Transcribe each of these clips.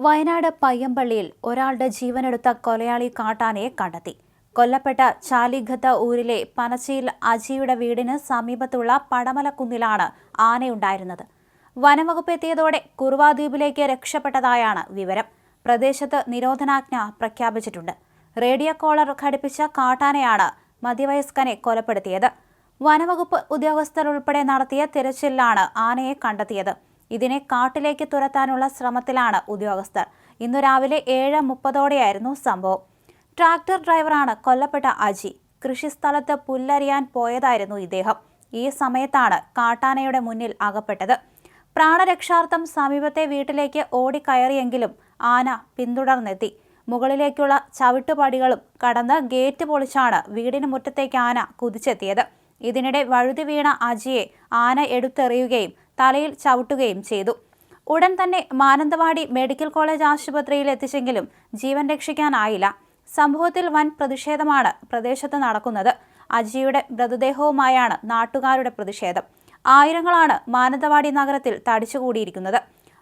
വയനാട് പയ്യമ്പള്ളിയിൽ ഒരാളുടെ ജീവനെടുത്ത കൊലയാളി കാട്ടാനയെ കണ്ടെത്തി. കൊല്ലപ്പെട്ട ചാലിഘത്ത ഊരിലെ പനച്ചിയിൽ അജിയുടെ വീടിന് സമീപത്തുള്ള പടമലക്കുന്നിലാണ് ആനയുണ്ടായിരുന്നത്. വനംവകുപ്പ് എത്തിയതോടെ കുറുവാദ്വീപിലേക്ക് രക്ഷപ്പെട്ടതായാണ് വിവരം. പ്രദേശത്ത് നിരോധനാജ്ഞ പ്രഖ്യാപിച്ചിട്ടുണ്ട്. റേഡിയോ കോളർ ഘടിപ്പിച്ച കാട്ടാനയാണ് മധ്യവയസ്കനെ കൊലപ്പെടുത്തിയത്. വനംവകുപ്പ് ഉദ്യോഗസ്ഥർ ഉൾപ്പെടെ നടത്തിയ തിരച്ചിലിലാണ് ആനയെ കണ്ടെത്തിയത്. ഇതിനെ കാട്ടിലേക്ക് തുരത്താനുള്ള ശ്രമത്തിലാണ് ഉദ്യോഗസ്ഥർ. ഇന്നു രാവിലെ 7:30ഓടെയായിരുന്നു സംഭവം. ട്രാക്ടർ ഡ്രൈവറാണ് കൊല്ലപ്പെട്ട അജി. കൃഷിസ്ഥലത്ത് പുല്ലരിയാൻ പോയതായിരുന്നു ഇദ്ദേഹം. ഈ സമയത്താണ് കാട്ടാനയുടെ മുന്നിൽ അകപ്പെട്ടത്. പ്രാണരക്ഷാർത്ഥം സമീപത്തെ വീട്ടിലേക്ക് ഓടിക്കയറിയെങ്കിലും ആന പിന്തുടർന്നെത്തി. മുകളിലേക്കുള്ള ചവിട്ടുപടികളും കടന്ന് ഗേറ്റ് പൊളിച്ചാണ് വീടിന് മുറ്റത്തേക്ക് ആന കുതിച്ചെത്തിയത്. ഇതിനിടെ വഴുതി വീണ അജിയെ ആന എടുത്തെറിയുകയും തലയിൽ ചവിട്ടുകയും ചെയ്തു. ഉടൻ തന്നെ മാനന്തവാടി മെഡിക്കൽ കോളേജ് ആശുപത്രിയിൽ എത്തിച്ചെങ്കിലും ജീവൻ രക്ഷിക്കാനായില്ല. സംഭവത്തിൽ വൻ പ്രതിഷേധമാണ് പ്രദേശത്ത് നടക്കുന്നത്. അജിയുടെ മൃതദേഹവുമായാണ് നാട്ടുകാരുടെ പ്രതിഷേധം. ആയിരങ്ങളാണ് മാനന്തവാടി നഗരത്തിൽ തടിച്ചുകൂടിയിരിക്കുന്നത്.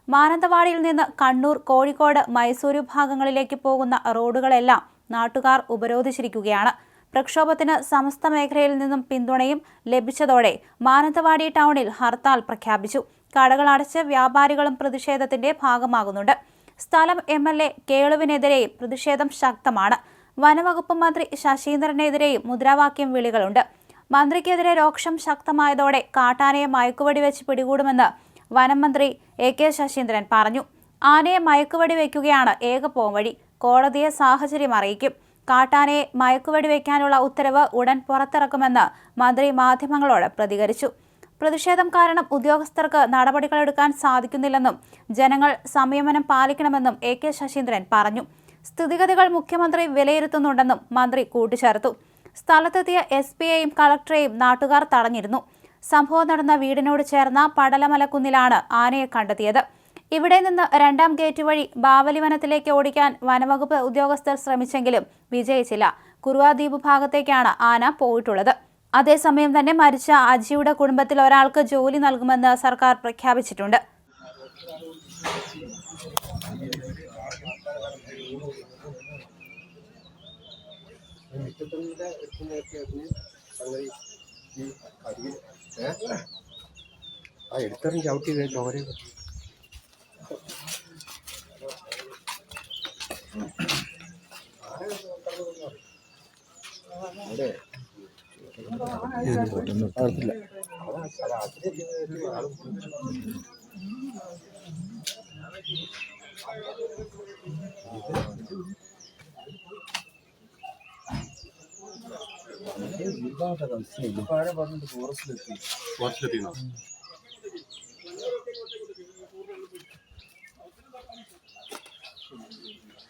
മാനന്തവാടിയിൽ നിന്ന് കണ്ണൂർ, കോഴിക്കോട്, മൈസൂരു ഭാഗങ്ങളിലേക്ക് പോകുന്ന റോഡുകളെല്ലാം നാട്ടുകാർ ഉപരോധിച്ചിരിക്കുകയാണ്. പ്രക്ഷോഭത്തിന് സമസ്ത മേഖലയിൽ നിന്നും പിന്തുണയും ലഭിച്ചതോടെ മാനന്തവാടി ടൗണിൽ ഹർത്താൽ പ്രഖ്യാപിച്ചു. കടകൾ അടച്ച് വ്യാപാരികളും പ്രതിഷേധത്തിന്റെ ഭാഗമാകുന്നുണ്ട്. സ്ഥലം MLA കേളുവിനെതിരെയും പ്രതിഷേധം ശക്തമാണ്. വനവകുപ്പ് മന്ത്രി ശശീന്ദ്രനെതിരെയും മുദ്രാവാക്യം വിളികളുണ്ട്. മന്ത്രിക്കെതിരെ രോക്ഷം ശക്തമായതോടെ കാട്ടാനയെ മയക്കുവെടി വെച്ച് പിടികൂടുമെന്ന് വനം മന്ത്രി AK ശശീന്ദ്രൻ പറഞ്ഞു. ആനയെ മയക്കുവെടി വയ്ക്കുകയാണ് ഏക പോംവഴി. കോടതിയെ സാഹചര്യം അറിയിക്കും. കാട്ടാനയെ മയക്കുവെടി വയ്ക്കാനുള്ള ഉത്തരവ് ഉടൻ പുറത്തിറക്കുമെന്ന് മന്ത്രി മാധ്യമങ്ങളോട് പ്രതികരിച്ചു. പ്രതിഷേധം കാരണം ഉദ്യോഗസ്ഥർക്ക് നടപടികളെടുക്കാൻ സാധിക്കുന്നില്ലെന്നും ജനങ്ങൾ സംയമനം പാലിക്കണമെന്നും AK ശശീന്ദ്രൻ പറഞ്ഞു. സ്ഥിതിഗതികൾ മുഖ്യമന്ത്രി വിലയിരുത്തുന്നുണ്ടെന്നും മന്ത്രി കൂട്ടിച്ചേർത്തു. സ്ഥലത്തെത്തിയ SP-യെയും കളക്ടറെയും നാട്ടുകാർ തടഞ്ഞിരുന്നു. സംഭവം നടന്ന വീടിനോട് ചേർന്ന പടലമലക്കുന്നിലാണ് ആനയെ കണ്ടെത്തിയത്. ഇവിടെ നിന്ന് 2ാം ഗേറ്റ് വഴി ബാവലി വനത്തിലേക്ക് ഓടിക്കാൻ വനവകുപ്പ് ഉദ്യോഗസ്ഥർ ശ്രമിച്ചെങ്കിലും വിജയിച്ചില്ല. കുറുവാദ്വീപ് ഭാഗത്തേക്കാണ് ആന പോയിട്ടുള്ളത്. അതേസമയം തന്നെ മരിച്ച അജിയുടെ കുടുംബത്തിൽ ഒരാൾക്ക് ജോലി നൽകുമെന്ന് സർക്കാർ പ്രഖ്യാപിച്ചിട്ടുണ്ട്.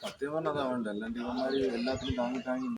സത്യം പറഞ്ഞതാ വേണ്ട എല്ലാത്തിനും താങ്ങി